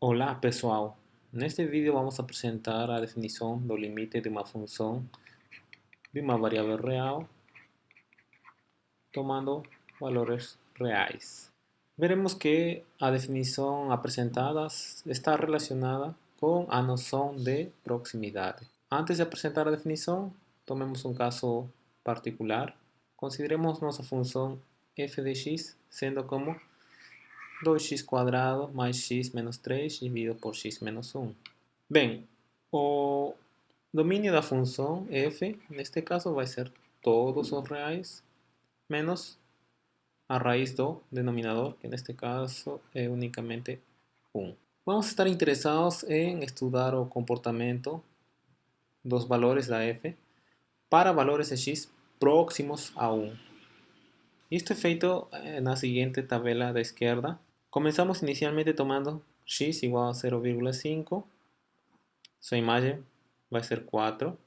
Olá pessoal, neste vídeo vamos apresentar a definição do limite de uma função de uma variável real tomando valores reais. Veremos que a definição apresentada está relacionada com a noção de proximidade. Antes de apresentar a definição, tomemos um caso particular. Consideremos nossa função f de x sendo como 2x² mais x menos 3 dividido por x menos 1. Bem, o domínio da função f, neste caso, vai ser todos os reais menos a raiz do denominador, que neste caso é unicamente 1. Vamos estar interessados em estudar o comportamento dos valores da f para valores de x próximos a 1. Isto é feito na seguinte tabela da esquerda. Comenzamos inicialmente tomando x igual a 0,5, su imagen va a ser 4.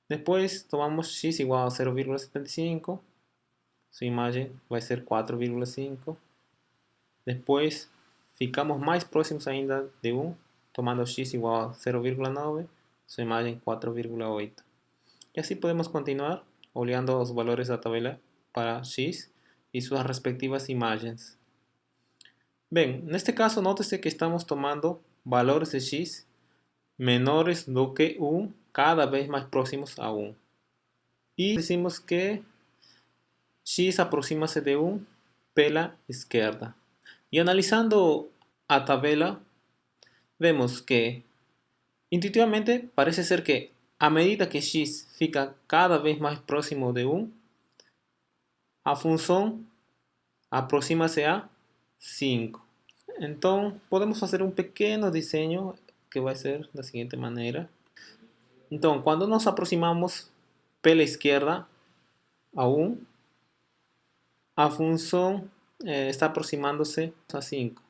Después tomamos x igual a 0,75, su imagen va a ser 4,5. Después ficamos mais próximos ainda de 1, tomando x igual a 0,9, su imagen 4,8. Y así podemos continuar olhando os valores da tabela para x y sus respectivas imagens. Bem, neste caso, nótese que estamos tomando valores de x menores do que 1, cada vez mais próximos a 1. E decimos que x aproxima-se de 1 pela esquerda. E analisando a tabela, vemos que intuitivamente parece ser que a medida que x fica cada vez mais próximo de 1, a função aproxima-se a 5. Então, podemos fazer um pequeno desenho que vai ser da seguinte maneira. Então, quando nos aproximamos pela esquerda a 1, a função está aproximando-se a 5.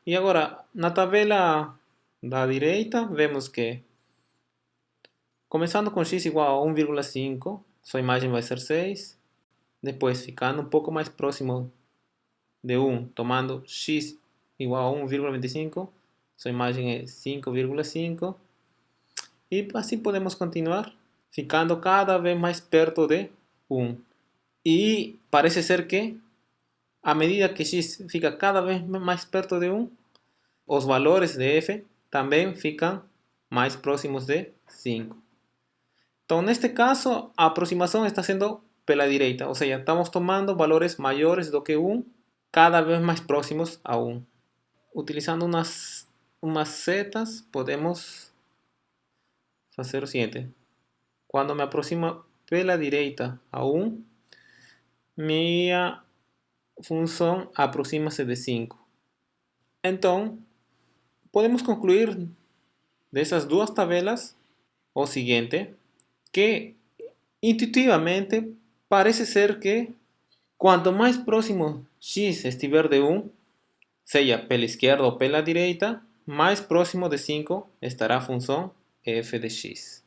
E agora, na tabela da direita, vemos que, começando com x igual a 1,5, sua imagem vai ser 6. Depois, ficando um pouco mais próximo de 1, tomando x igual a 1,25, sua imagem é 5,5. E assim podemos continuar, ficando cada vez mais perto de 1. E parece ser que, a medida que x fica cada vez mais perto de 1, os valores de f também ficam mais próximos de 5. Então, neste caso, a aproximação está sendo pela direita, ou seja, estamos tomando valores maiores do que 1, cada vez mais próximos a 1. Utilizando umas setas, podemos fazer o seguinte. Quando me aproximo pela direita a 1, minha função aproxima-se de 5. Então, podemos concluir dessas duas tabelas o seguinte, que intuitivamente parece ser que quanto mais próximo x estiver de 1, seja pela esquerda ou pela direita, mais próximo de 5 estará a função f de x.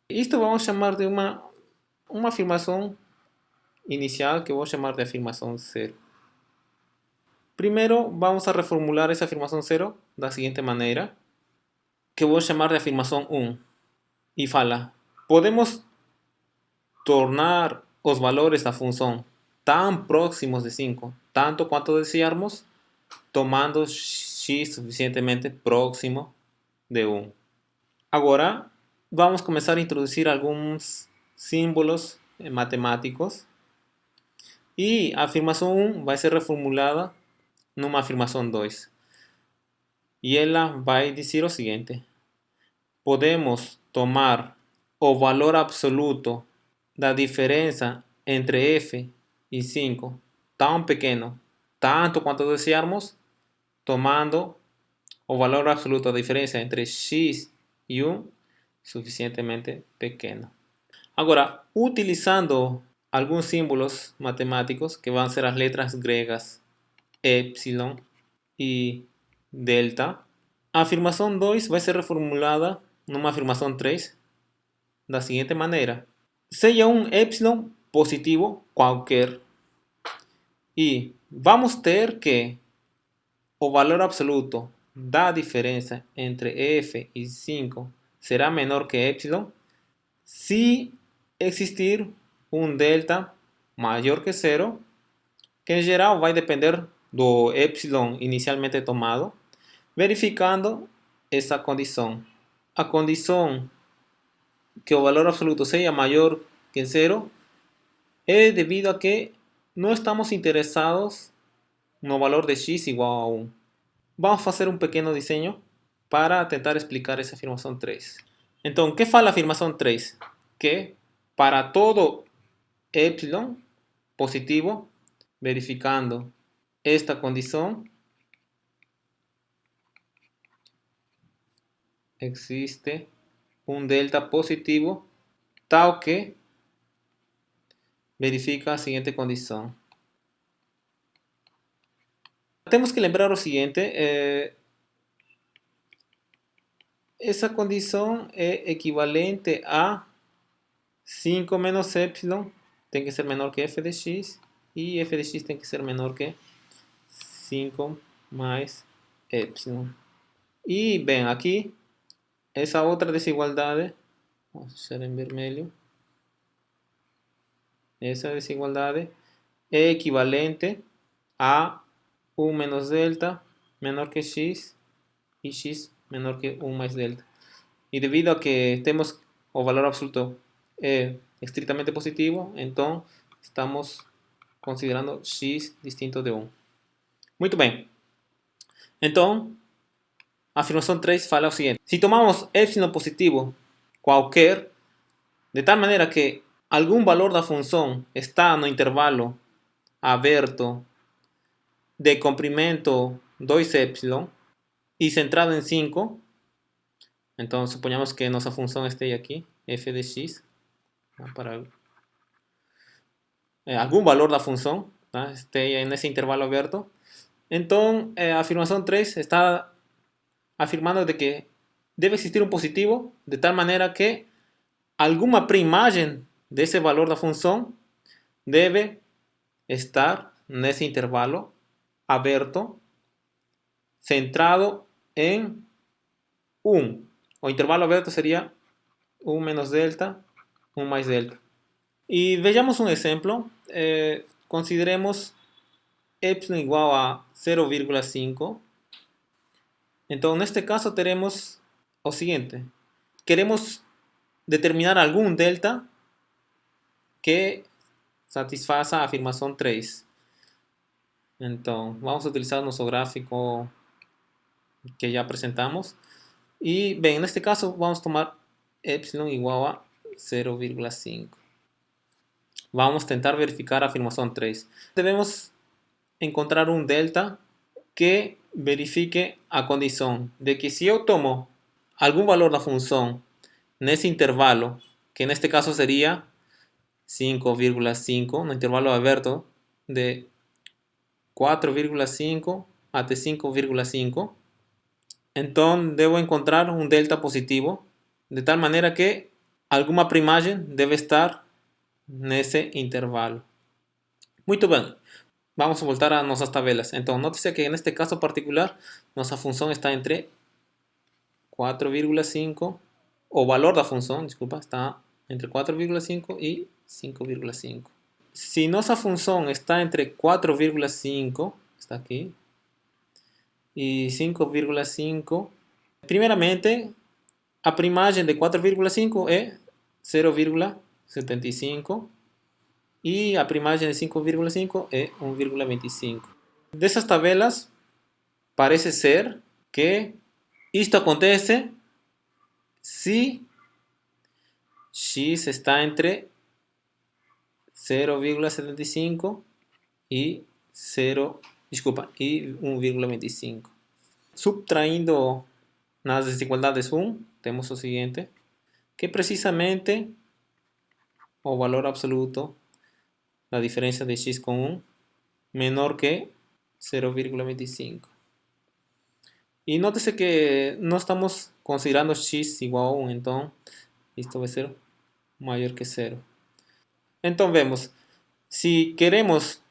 Isto vamos chamar de uma afirmação inicial que vou chamar de afirmação 0. Primeiro, vamos a reformular essa afirmação 0 da seguinte maneira, que vou chamar de afirmação 1. E fala, podemos tornar os valores da função tão próximos de 5, tanto quanto desejarmos, tomando x suficientemente próximo de 1. Agora, vamos começar a introduzir alguns símbolos matemáticos. E a afirmação 1 vai ser reformulada numa afirmação 2. E ela vai dizer o seguinte. Podemos tomar o valor absoluto da diferença entre f e 5 tão pequeno, tanto quanto desejarmos, tomando o valor absoluto da diferença entre x e 1 suficientemente pequeno. Agora, utilizando alguns símbolos matemáticos, que vão ser as letras gregas epsilon e delta, a afirmação 2 vai ser reformulada numa afirmação 3 da seguinte maneira. Seja um epsilon positivo qualquer, e vamos ter que o valor absoluto la diferencia entre f y 5 será menor que epsilon si existir un delta mayor que 0, que en geral vai depender do epsilon inicialmente tomado, verificando essa condição. A condição que o valor absoluto seja maior que 0 é devido a que não estamos interessados no valor de x igual a 1. Vamos fazer um pequeno desenho para tentar explicar essa afirmação 3. Então, o que fala a afirmação 3? Que para todo epsilon positivo, verificando esta condição, existe um delta positivo tal que verifica a seguinte condição. Temos que lembrar o seguinte, essa condição é equivalente a 5 menos epsilon tem que ser menor que f de x e f de x tem que ser menor que 5 mais epsilon. E, bem, aqui, essa outra desigualdade, vamos deixar em vermelho, essa desigualdade é equivalente a 1 menos delta menor que x e x menor que 1 mais delta. E devido a que temos o valor absoluto é estritamente positivo, então estamos considerando x distinto de 1. Muito bem. Então, a afirmação 3 fala o seguinte. Se tomamos epsilon positivo qualquer, de tal maneira que algum valor da função está no intervalo aberto de comprimento 2 epsilon e centrado em 5, então suponhamos que nossa função esteja aqui, f de x, para algum valor da função, tá? Esteja nesse intervalo aberto. Então, a afirmação 3 está afirmando de que deve existir um positivo de tal maneira que alguma primagem desse valor da função deve estar nesse intervalo aberto, centrado em 1. O intervalo aberto seria 1 menos delta, 1 mais delta. E vejamos um exemplo. Consideremos epsilon igual a 0,5. Então, neste caso, teremos o seguinte. Queremos determinar algum delta que satisfaça a afirmação 3. Então, vamos utilizar nosso gráfico que já apresentamos. E, bem, neste caso, vamos tomar epsilon igual a 0,5. Vamos tentar verificar a afirmação 3. Devemos encontrar um delta que verifique a condição de que se eu tomo algum valor da função nesse intervalo, que neste caso seria 5,5, no intervalo aberto de 4,5 até 5,5, então devo encontrar um delta positivo, de tal maneira que alguma primagem deve estar nesse intervalo. Muito bem, vamos voltar a nossas tabelas. Então, note-se que neste caso particular, nossa função está entre 4,5, o valor da função, desculpa, está entre 4,5 e 5,5. Se nossa função está entre 4,5, está aqui, e 5,5, primeiramente, a primagem de 4,5 é 0,75 e a primagem de 5,5 é 1,25. Dessas tabelas, parece ser que isto acontece se x está entre 0,75 e 1,25. Subtraindo nas desigualdades 1, temos o seguinte, que precisamente o valor absoluto da diferença de x com 1 menor que 0,25. E note-se que não estamos considerando x igual a 1, então isto vai ser maior que 0. Então vemos, se queremos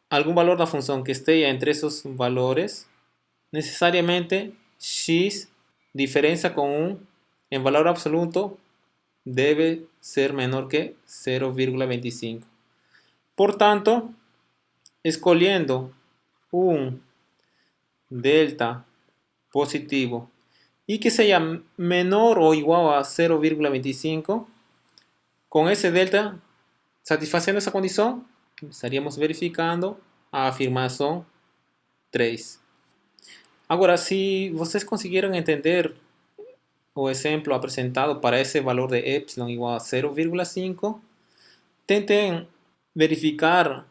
algum valor da função que esteja entre esses valores, necessariamente x diferencia con 1 en valor absoluto debe ser menor que 0,25. Por tanto, escogiendo un delta positivo y que sea menor o igual a 0,25, con ese delta, satisfaciendo esa condición, estaríamos verificando a afirmación 3. Agora, se vocês conseguiram entender o exemplo apresentado para esse valor de epsilon igual a 0,5, tentem verificar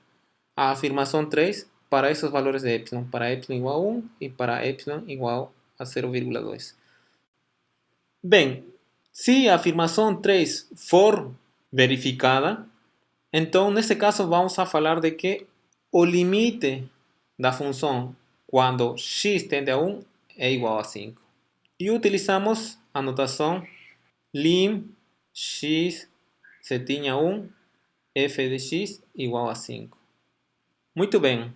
a afirmação 3 para esses valores de epsilon, para epsilon igual a 1 e para epsilon igual a 0,2. Bem, se a afirmação 3 for verificada, então nesse caso vamos a falar de que o limite da função quando x tende a 1 é igual a 5. E utilizamos a notação lim x se tinha 1, f de x igual a 5. Muito bem.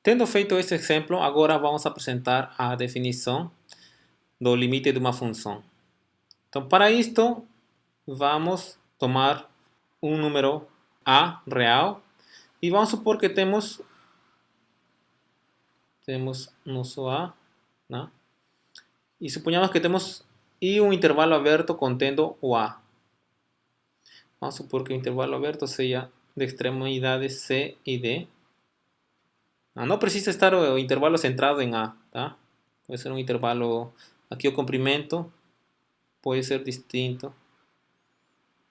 Tendo feito esse exemplo, agora vamos apresentar a definição do limite de uma função. Então, para isto, vamos tomar um número a real e vamos supor que temos nosso a, né? E suponhamos que temos um intervalo aberto contendo o a. Vamos supor que o intervalo aberto seja de extremidade c e d. Não precisa estar o intervalo centrado em a, tá? Pode ser um intervalo, aqui o comprimento pode ser distinto,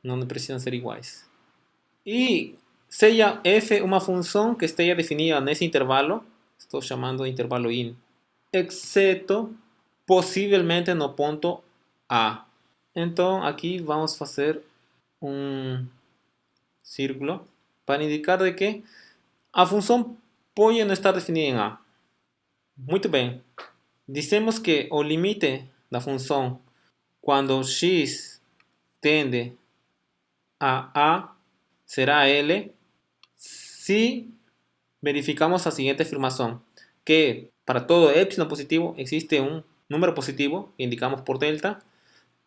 não precisam ser iguais. E seja f uma função que esteja definida nesse intervalo, estou chamando de intervalo in, exceto possivelmente no ponto A. Então aqui vamos fazer um círculo para indicar de que a função pode não estar definida em A. Muito bem. Dizemos que o limite da função quando x tende a A será L se verificamos a seguinte afirmação, que para todo epsilon positivo existe um número positivo que indicamos por delta,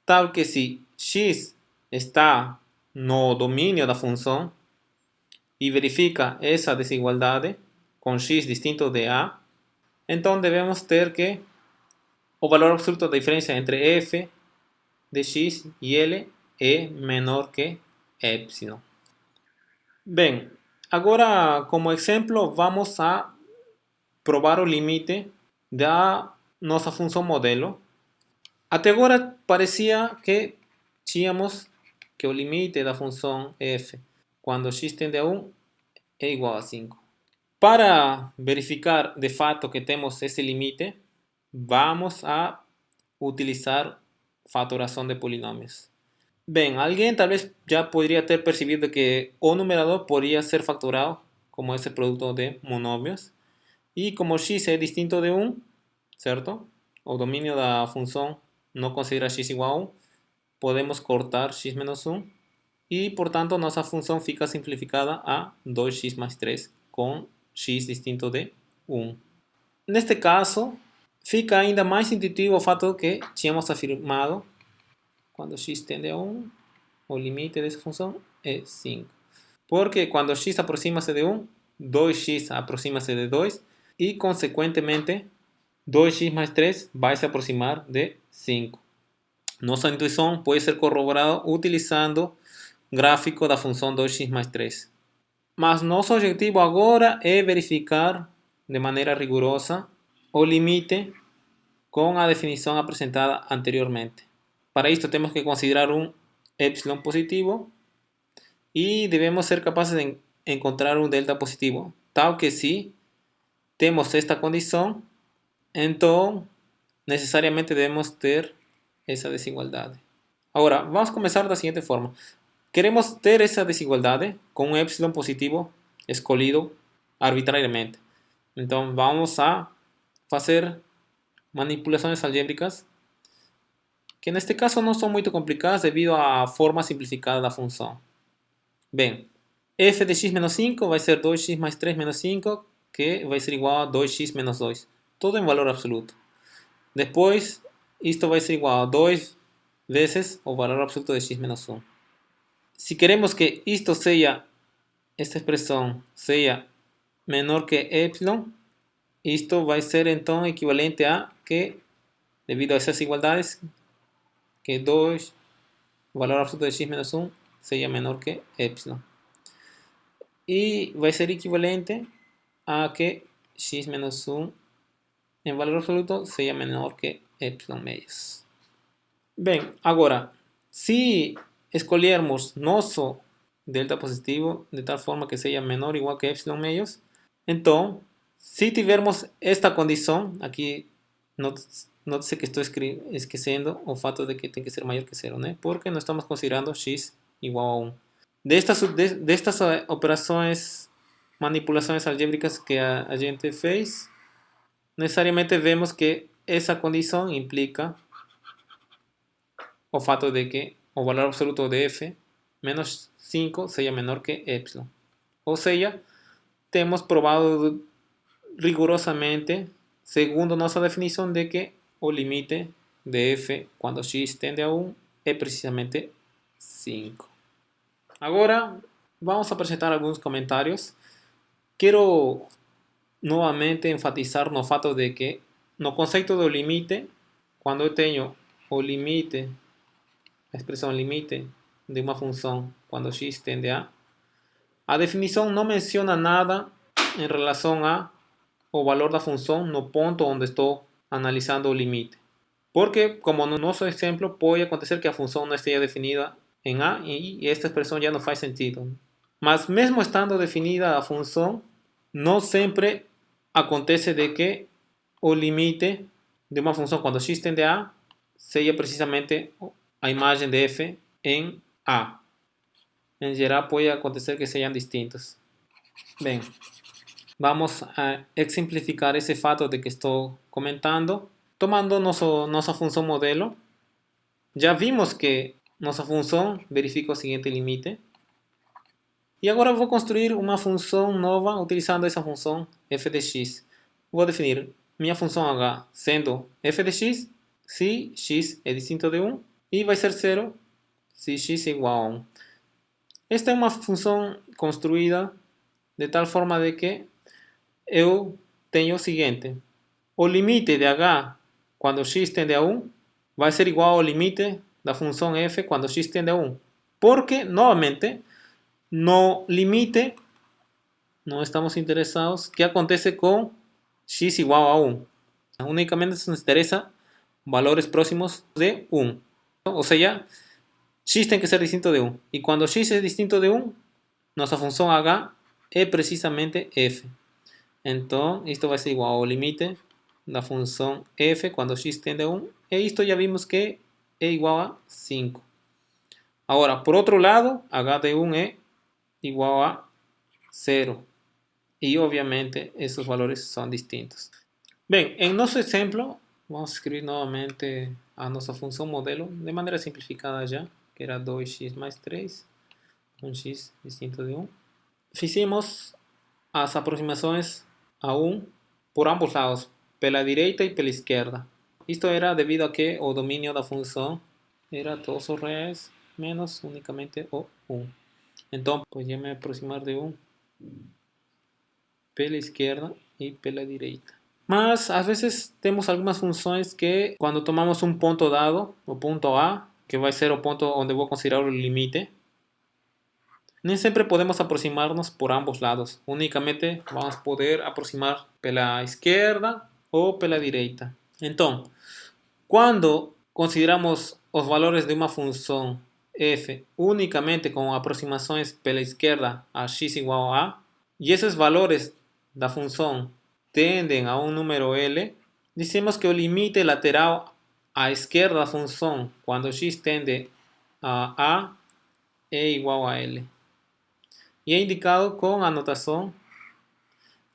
tal que se x está no domínio da função e verifica essa desigualdade com x distinto de A, então devemos ter que o valor absoluto da diferença entre f de x e L é menor que epsilon. Bem, agora como exemplo vamos a provar o limite da nossa função modelo. Até agora parecia que tínhamos que o limite da função f quando x tende a 1 é igual a 5. Para verificar de fato que temos esse limite, vamos a utilizar fatoração de polinômios. Bem, alguém talvez já poderia ter percebido que o numerador poderia ser factorado como esse produto de monômios. E como x é distinto de 1, certo? O domínio da função não considera x igual a 1, podemos cortar x menos 1 e, portanto, nossa função fica simplificada a 2x mais 3 com x distinto de 1. Neste caso, fica ainda mais intuitivo o fato que tínhamos afirmado quando x tende a 1, o limite dessa função é 5. Porque quando x aproxima-se de 1, 2x aproxima-se de 2 e, consequentemente, 2x mais 3 vai se aproximar de 5. Nossa intuição pode ser corroborada utilizando o gráfico da função 2x mais 3. Mas nosso objetivo agora é verificar de maneira rigorosa o limite com a definição apresentada anteriormente. Para isto temos que considerar um epsilon positivo e devemos ser capazes de encontrar um delta positivo, tal que se temos esta condição, então necessariamente devemos ter essa desigualdade. Agora, vamos começar da seguinte forma. Queremos ter essa desigualdade com um epsilon positivo escolhido arbitrariamente. Então, vamos a fazer manipulações algébricas que neste caso não são muito complicadas devido à forma simplificada da função. Bem, f de x menos 5 vai ser 2x mais 3 menos 5, que vai ser igual a 2x menos 2, todo em valor absoluto. Depois, isto vai ser igual a 2 vezes o valor absoluto de x menos 1. Se queremos que isto seja, esta expressão seja menor que epsilon, isto vai ser então equivalente a que, devido a essas igualdades, que 2, o valor absoluto de x menos 1, seja menor que epsilon. E vai ser equivalente a que x menos 1 em valor absoluto seja menor que epsilon meios. Bem, agora, se escolhermos nosso delta positivo de tal forma que seja menor ou igual que epsilon meios, então, se tivermos esta condição, aqui note-se que estou esquecendo o fato de que tem que ser maior que zero, né? Porque não estamos considerando x igual a 1. Destas operações, manipulações algébricas que a gente fez, necessariamente vemos que essa condição implica o fato de que o valor absoluto de f menos 5 seja menor que epsilon. Ou seja, temos provado rigorosamente, segundo nossa definição, de que o limite de f quando x tende a 1 é precisamente 5. Agora, vamos apresentar alguns comentários. Quero novamente enfatizar no fato de que no conceito do limite, quando eu tenho o limite, a expressão limite de uma função quando x tende a definição não menciona nada em relação ao valor da função no ponto onde estou analisando o limite. Porque, como no nosso exemplo, pode acontecer que a função não esteja definida em A e esta expressão já não faz sentido. Mas mesmo estando definida a função, não sempre acontece de que o limite de uma função quando x tende a A seja precisamente a imagem de f em A. Em geral, pode acontecer que sejam distintos. Bem, vamos a exemplificar esse fato de que estou comentando, tomando nossa função modelo. Já vimos que nossa função verifica o seguinte limite. E agora vou construir uma função nova utilizando essa função f de x. Vou definir minha função h sendo f de x se x é distinto de 1 e vai ser 0 se x é igual a 1. Esta é uma função construída de tal forma de que eu tenho o seguinte: o limite de h quando x tende a 1 vai ser igual ao limite da função f quando x tende a 1. Porque, novamente, no limite não estamos interessados que acontece com x igual a 1. Unicamente nos interessa valores próximos de 1. Ou seja, x tem que ser distinto de 1. E quando x é distinto de 1, nossa função h é precisamente f. Então, isto vai ser igual ao limite da função f quando x tende a 1. E isto já vimos que é igual a 5. Agora, por outro lado, h de 1 é igual a 0. E, obviamente, esses valores são distintos. Bem, em nosso exemplo, vamos escrever novamente a nossa função modelo de maneira simplificada já, que era 2x mais 3, um x distinto de 1. Fizemos as aproximações a 1 por ambos lados, pela direita e pela esquerda. Isto era devido a que o domínio da função era todos os reais menos unicamente o 1. Então, podia me aproximar de 1 pela esquerda e pela direita. Mas, às vezes, temos algumas funções que, quando tomamos um ponto dado, o ponto A, que vai ser o ponto onde vou considerar o limite, nem sempre podemos aproximar-nos por ambos lados. Unicamente vamos poder aproximar pela esquerda ou pela direita. Então, quando consideramos os valores de uma função f unicamente com aproximações pela esquerda a x igual a A, e esses valores da função tendem a um número L, dizemos que o limite lateral à esquerda da função quando x tende a A é igual a L. E é indicado com a notação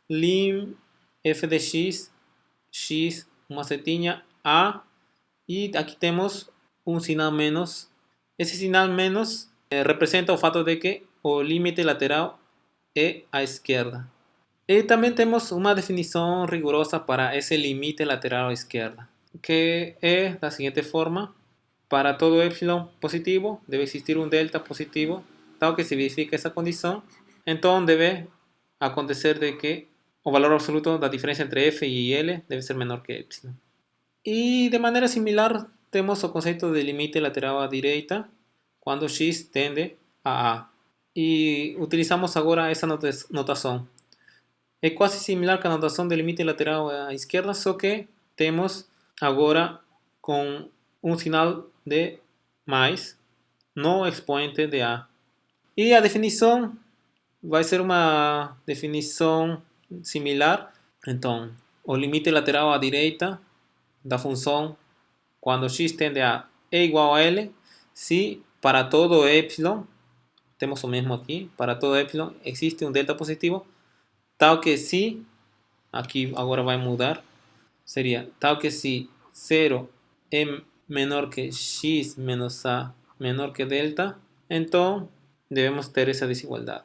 lim f de x, x, uma setinha, A, e aqui temos um sinal menos. Esse sinal menos representa o fato de que o limite lateral é à esquerda. E também temos uma definição rigorosa para esse limite lateral à esquerda. que es la siguiente forma. Para todo epsilon positivo debe existir un delta positivo, dado que se verifica esa condición, entonces debe acontecer de que, o valor absoluto, la diferencia entre f y l debe ser menor que epsilon. Y de manera similar tenemos el concepto de límite lateral a direita cuando x tende a A. Y utilizamos ahora esa notación. Es casi similar a la notación de límite lateral a izquierda, solo que tenemos ahora con un sinal de mais, no expoente de A. Y la definición va a ser una definición similar. Entonces, o límite lateral a direita da función cuando x tende a e igual a L, si para todo epsilon, tenemos lo mismo aquí, para todo epsilon existe un delta positivo, tal que si, aquí ahora va a mudar, sería tal que si 0 es menor que x menos a menor que delta, entonces debemos tener esa desigualdad.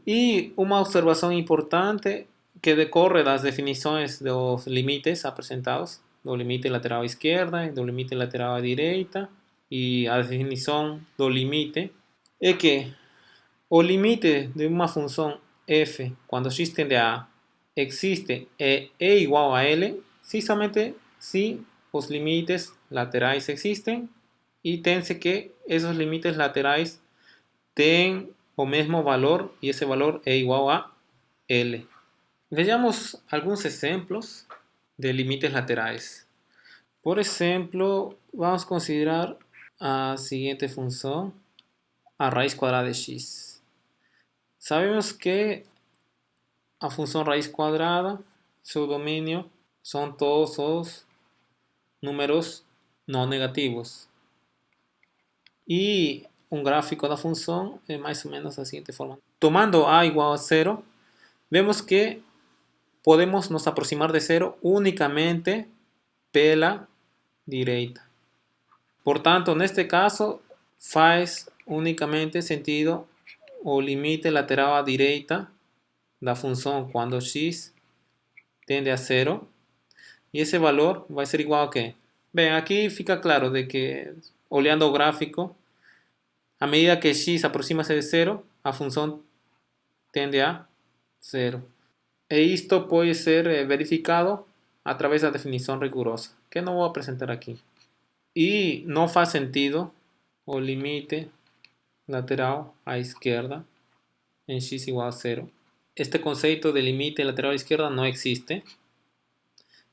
Y una observación importante que decorre las definiciones de los límites apresentados, do limite lateral a izquierda e do limite lateral a direita, e a definição do limite é que o limite de uma função f quando x tende a A existe e é igual a L si somente si os limites laterais existem e tem-se que esses limites laterais têm o mesmo valor e esse valor é igual a L. Veamos algunos ejemplos de límites laterales. Por ejemplo, vamos a considerar la siguiente función, a raíz cuadrada de x. Sabemos que a función raíz cuadrada, su dominio son todos los números no negativos. Y un gráfico de la función es más o menos de la siguiente forma. Tomando a igual a 0, vemos que podemos nos aproximar de 0 únicamente pela direita. Por tanto, en este caso, faz únicamente sentido o limite lateral a direita da función cuando x tende a 0. Y ese valor va a ser igual a qué? Bien, aquí fica claro de que, olhando o gráfico, a medida que x aproxima-se de 0, a función tende a 0. E esto puede ser verificado a través de la definición rigurosa, que no voy a presentar aquí. Y no faz sentido o limite lateral a izquierda en x igual a 0. Este concepto de límite lateral a izquierda no existe.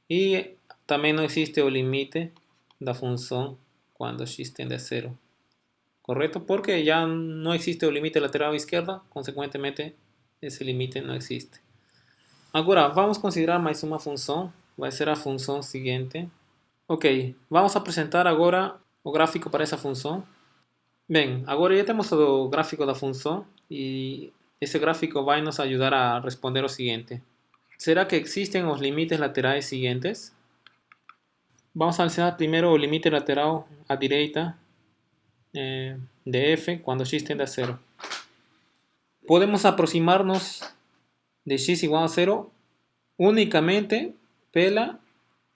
Y también no existe o límite da función cuando x tende a 0. ¿Correcto? Porque ya no existe o límite lateral a izquierda, consecuentemente ese límite no existe. Agora, vamos considerar mais uma função, vai ser a função seguinte. Ok, vamos apresentar agora o gráfico para essa função. Bem, agora já temos o gráfico da função e esse gráfico vai nos ajudar a responder o seguinte. ¿Será que existen os limites laterais seguintes? Vamos a analizar primeiro o limite lateral à direita de f quando x tende a 0. Podemos aproximar-nos de x igual a 0 únicamente pela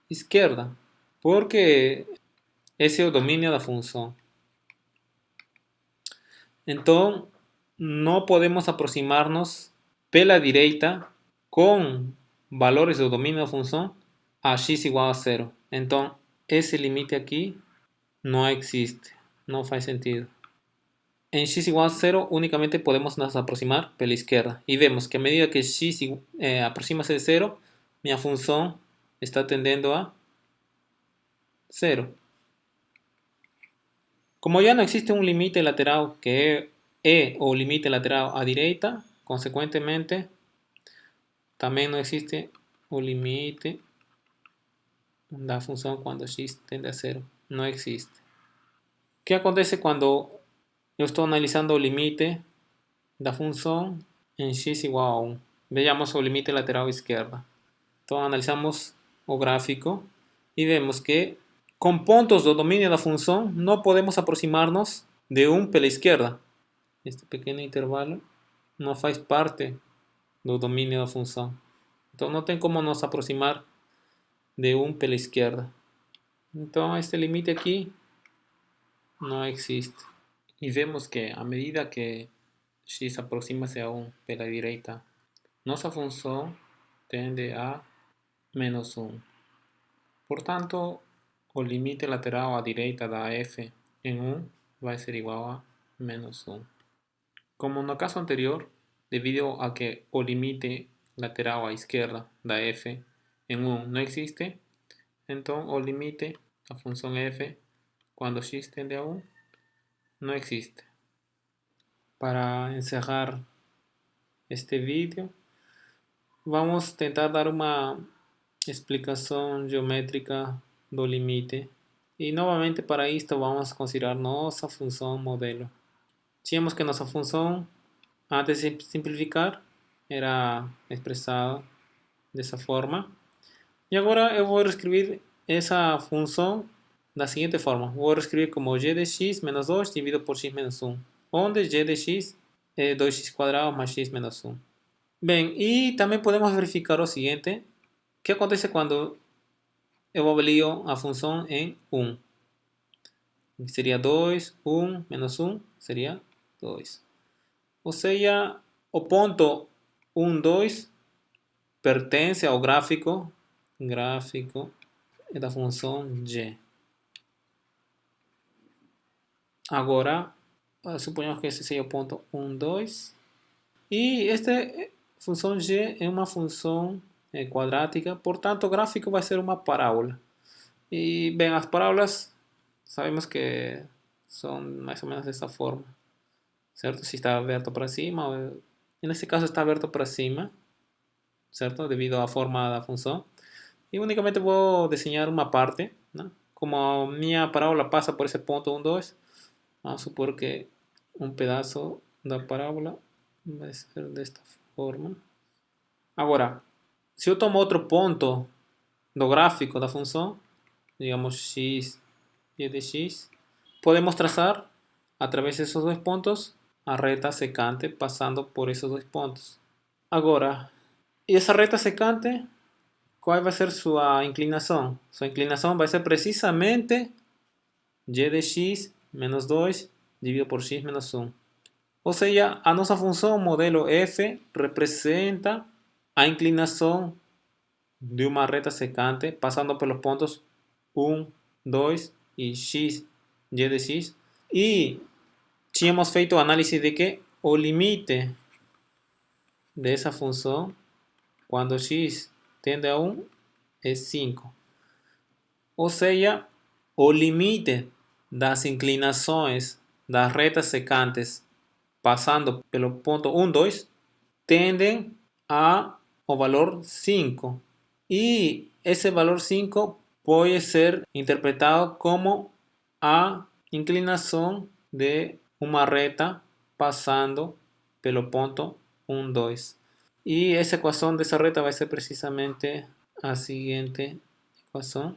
izquierda, porque esse é o domínio da função. Então, não podemos aproximar-nos pela direita com valores do domínio da função a x igual a 0. Então, esse limite aqui não existe, não faz sentido. En x igual a 0 únicamente podemos nos aproximar pela izquierda. Y vemos que a medida que x aproxima-se de 0, mi función está tendiendo a 0. Como ya no existe un límite lateral que es o límite lateral a direita, consecuentemente también no existe un límite da función cuando x tende a 0. No existe. ¿Qué acontece cuando yo estoy analizando el límite da función en x igual a 1? Veamos el límite lateral izquierda. Entonces analizamos el gráfico y vemos que con puntos do dominio da función no podemos aproximarnos de 1 pela izquierda. Este pequeño intervalo no faz parte do dominio da función. Entonces no tem como nos aproximar de 1 pela izquierda. Então este limite aqui não existe. E vemos que a medida que x aproxima-se a 1 pela direita, nossa função tende a menos 1. Portanto, o limite lateral à direita da f em 1 vai ser igual a menos 1. Como no caso anterior, debido a que o limite lateral à esquerda da f em 1 não existe, então o limite da função f quando x tende a 1 não existe. Para encerrar este vídeo, vamos tentar dar uma explicação geométrica do limite. E novamente para isto vamos considerar nossa função modelo. Tínhamos que nossa função, antes de simplificar, era expressada dessa forma. E agora eu vou reescrever essa função da seguinte forma. Vou reescrever como g de x menos 2 dividido por x menos 1. Onde g de x é 2x quadrado mais x menos 1. Bem, e também podemos verificar o seguinte. O que acontece quando eu avalio a função em 1? Seria 2, 1, menos 1, seria 2. Ou seja, o ponto 1, 2 pertence ao gráfico da função g. Agora, suponhamos que esse seja o ponto 1, 2. E esta função g é uma função quadrática, portanto o gráfico vai ser uma parábola. E bem, as parábolas sabemos que são mais ou menos dessa forma, certo? Se está aberto para cima, nesse caso está aberto para cima, certo? Devido à forma da função. E unicamente vou desenhar uma parte, né? Como a minha parábola passa por esse ponto 1, 2, vamos supor que um pedaço da parábola vai ser desta forma. Agora, se eu tomo outro ponto do gráfico da função, digamos x e de x, podemos traçar através desses dois pontos a reta secante passando por esses dois pontos. Agora, essa reta secante, qual vai ser sua inclinação? Sua inclinação vai ser precisamente g de x menos 2 dividido por x menos 1. Ou seja, a nossa função modelo f representa a inclinação de uma reta secante passando pelos pontos 1, 2 e x, g de x. E tínhamos feito a análise de que o limite dessa função, quando x tende a 1, é 5. Ou seja, o limite das inclinações das retas secantes passando pelo ponto 1, 2 tendem ao valor 5. E esse valor 5 pode ser interpretado como a inclinação de uma reta passando pelo ponto 1, 2. E essa equação dessa reta vai ser precisamente a seguinte equação.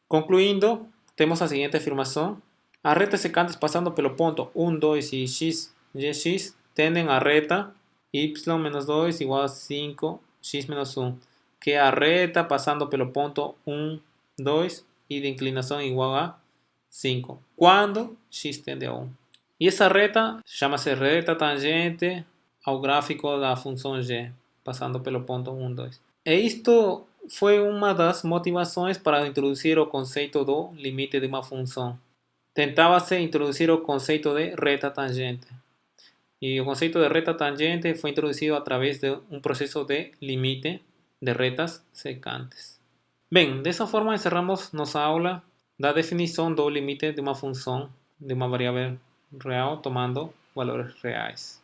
Concluindo, temos a seguinte afirmação. As retas secantes passando pelo ponto 1, 2 e x, gx tendem a reta y menos 2 igual a 5, x menos 1, que é a reta passando pelo ponto 1, 2 e de inclinação igual a 5, quando x tende a 1. E essa reta chama-se reta tangente ao gráfico da função g, passando pelo ponto 1, 2. E isto foi uma das motivações para introduzir o conceito do limite de uma função. Tentava-se introduzir o conceito de reta tangente. E o conceito de reta tangente foi introduzido através de um processo de limite de retas secantes. Bem, dessa forma encerramos nossa aula da definição do limite de uma função de uma variável real tomando valores reais.